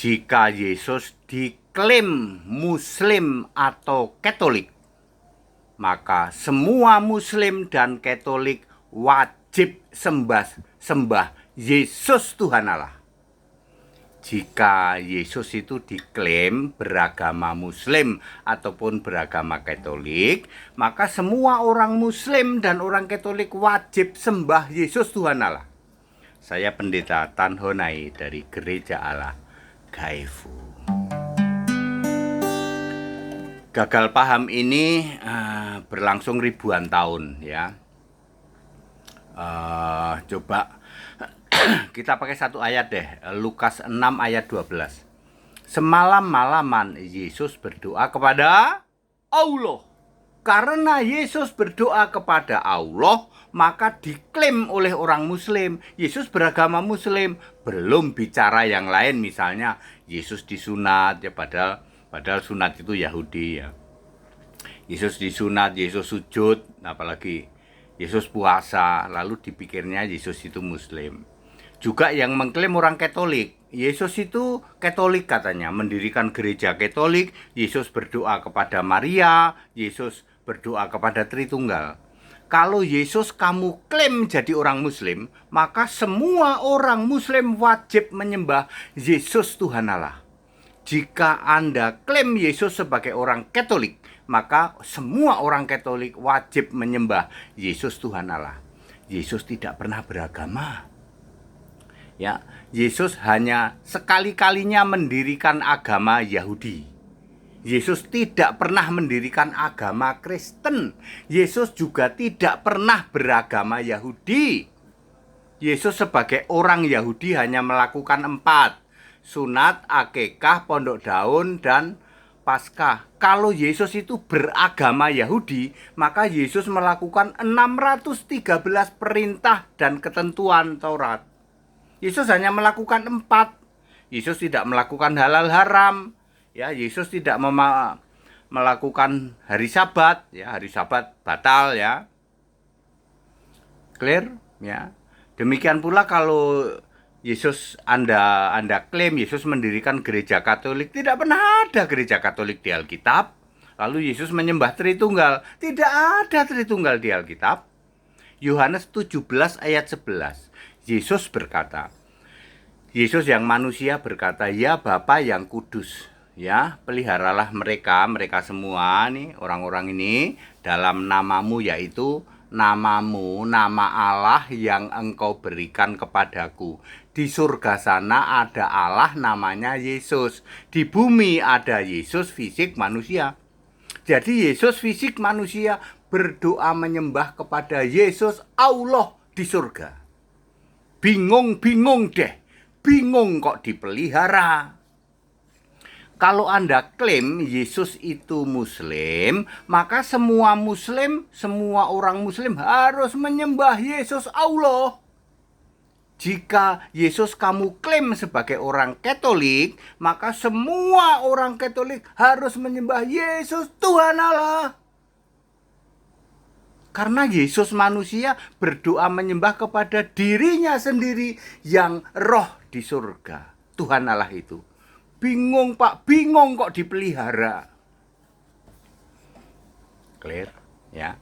Jika Yesus diklaim Muslim atau Katolik, maka semua Muslim dan Katolik wajib sembah Yesus Tuhan Allah. Jika Yesus itu diklaim beragama Muslim ataupun beragama Katolik, maka semua orang Muslim dan orang Katolik wajib sembah Yesus Tuhan Allah. Saya Pendeta Tan Honai dari Gereja Allah Gaifu. Gagal paham ini berlangsung ribuan tahun ya. Coba kita pakai satu ayat deh, Lukas 6 ayat 12. Semalam-malaman Yesus berdoa kepada Allah. Karena Yesus berdoa kepada Allah, maka diklaim oleh orang Muslim. Yesus beragama Muslim, belum bicara yang lain, misalnya Yesus disunat ya, padahal sunat itu Yahudi ya. Yesus disunat, Yesus sujud, apalagi Yesus puasa, lalu dipikirnya Yesus itu Muslim. Juga yang mengklaim orang Katolik, Yesus itu Katolik katanya, mendirikan gereja Katolik, Yesus berdoa kepada Maria, Yesus berdoa kepada Tritunggal. Kalau Yesus kamu klaim jadi orang Muslim, maka semua orang Muslim wajib menyembah Yesus Tuhan Allah. Jika Anda klaim Yesus sebagai orang Katolik, maka semua orang Katolik wajib menyembah Yesus Tuhan Allah. Yesus tidak pernah beragama. Ya, Yesus hanya sekali-kalinya mendirikan agama Yahudi. Yesus tidak pernah mendirikan agama Kristen. Yesus juga tidak pernah beragama Yahudi. Yesus sebagai orang Yahudi hanya melakukan 4: sunat, akikah, pondok daun, dan Paskah. Kalau Yesus itu beragama Yahudi, maka Yesus melakukan 613 perintah dan ketentuan Taurat. Yesus hanya melakukan 4. Yesus tidak melakukan halal haram. Ya, Yesus tidak melakukan hari Sabat. Ya, hari Sabat batal ya. Clear? Ya. Demikian pula kalau Yesus Anda klaim Yesus mendirikan gereja Katolik, tidak pernah ada gereja Katolik di Alkitab. Lalu Yesus menyembah Tritunggal, tidak ada Tritunggal di Alkitab. Yohanes 17 ayat 11. Yesus berkata, Yesus yang manusia berkata, "Ya Bapa yang kudus, ya peliharalah mereka semua nih, orang-orang ini dalam namamu, yaitu namamu, nama Allah yang engkau berikan kepadaku. Di surga sana ada Allah namanya Yesus. Di bumi ada Yesus fisik manusia." Jadi Yesus fisik manusia berdoa menyembah kepada Yesus Allah di surga. Bingung deh. Bingung kok dipelihara. Kalau Anda klaim Yesus itu Muslim, maka semua Muslim, semua orang Muslim harus menyembah Yesus Allah. Jika Yesus kamu klaim sebagai orang Katolik, maka semua orang Katolik harus menyembah Yesus Tuhan Allah. Karena Yesus manusia berdoa menyembah kepada dirinya sendiri yang roh di surga. Tuhan Allah itu. Bingung Pak, bingung kok dipelihara. Clear? Ya.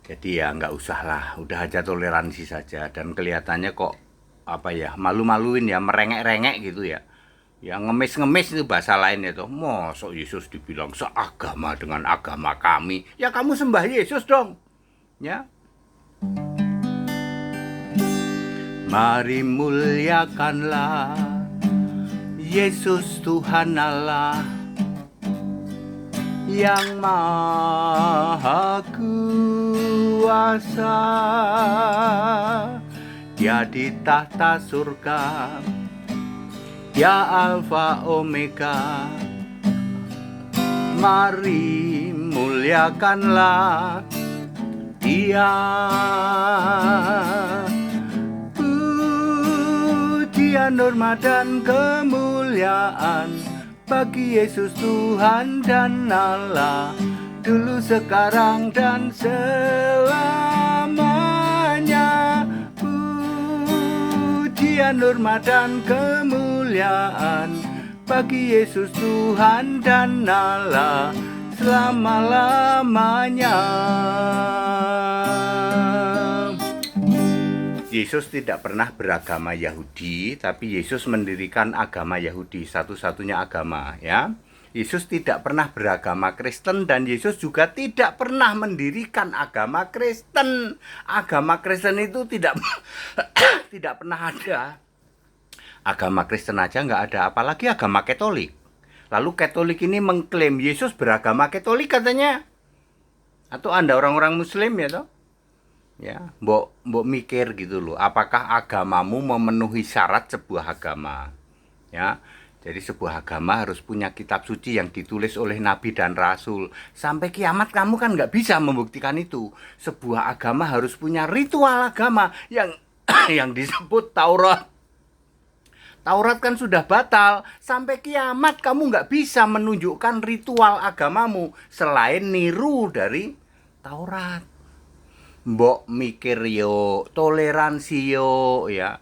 Jadi ya nggak usah lah, udah aja toleransi saja. Dan kelihatannya kok malu-maluin ya, merengek-rengek gitu ya. Ya ngemis-ngemis itu bahasa lain itu. Mosok Yesus dibilang seagama dengan agama kami. Ya kamu sembah Yesus dong. Ya. Mari muliakanlah Yesus Tuhan Allah yang maha kuasa. Dia di tahta surga, Dia Alfa Omega. Mari muliakanlah Dia. Pujian, hormat dan kemuliaan bagi Yesus Tuhan dan Allah, dulu, sekarang, dan selamanya. Pujian, hormat dan kemuliaan bagi Yesus Tuhan dan Allah selama-lamanya. Yesus tidak pernah beragama Yahudi, tapi Yesus mendirikan agama Yahudi, satu-satunya agama, ya. Yesus tidak pernah beragama Kristen dan Yesus juga tidak pernah mendirikan agama Kristen. Agama Kristen itu tidak tidak pernah ada. Agama Kristen aja nggak ada, apalagi agama Katolik. Lalu Katolik ini mengklaim Yesus beragama Katolik katanya. Atau Anda orang-orang Muslim ya toh? Ya, mbok mikir gitu loh, apakah agamamu memenuhi syarat sebuah agama? Ya, jadi sebuah agama harus punya kitab suci yang ditulis oleh nabi dan rasul. Sampai kiamat kamu kan nggak bisa membuktikan itu. Sebuah agama harus punya ritual agama yang yang disebut Taurat. Taurat kan sudah batal. Sampai kiamat kamu nggak bisa menunjukkan ritual agamamu selain niru dari Taurat. Mbok mikir yo, toleransi yo, ya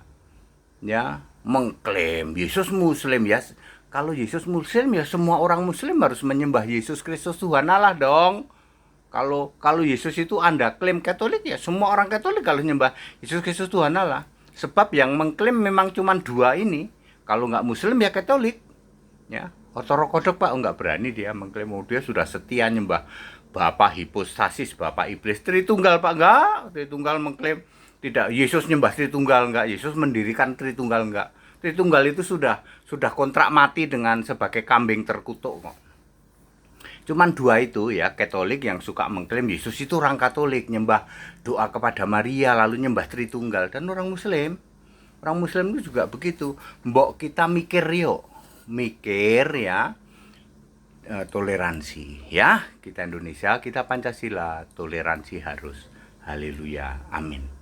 mengklaim Yesus Muslim ya. Kalau Yesus Muslim ya semua orang Muslim harus menyembah Yesus Kristus Tuhan Allah dong. Kalau Yesus itu Anda klaim Katolik ya semua orang Katolik kalau nyembah Yesus Kristus Tuhan Allah. Sebab yang mengklaim memang cuma dua ini. Kalau nggak Muslim ya Katolik, ya. Ortodok Pak nggak berani dia mengklaim dia sudah setia nyembah Bapak hipostasis, Bapak iblis, Tritunggal Pak, enggak. Tritunggal mengklaim tidak, Yesus nyembah Tritunggal enggak, Yesus mendirikan Tritunggal enggak. Tritunggal itu sudah kontrak mati dengan sebagai kambing terkutuk kok. Cuman dua itu ya, Katolik yang suka mengklaim Yesus itu orang Katolik, nyembah doa kepada Maria lalu nyembah Tritunggal, dan orang Muslim itu juga begitu. Mbok kita mikir ya. Toleransi ya, kita Indonesia, kita Pancasila, toleransi harus. Haleluya, amin.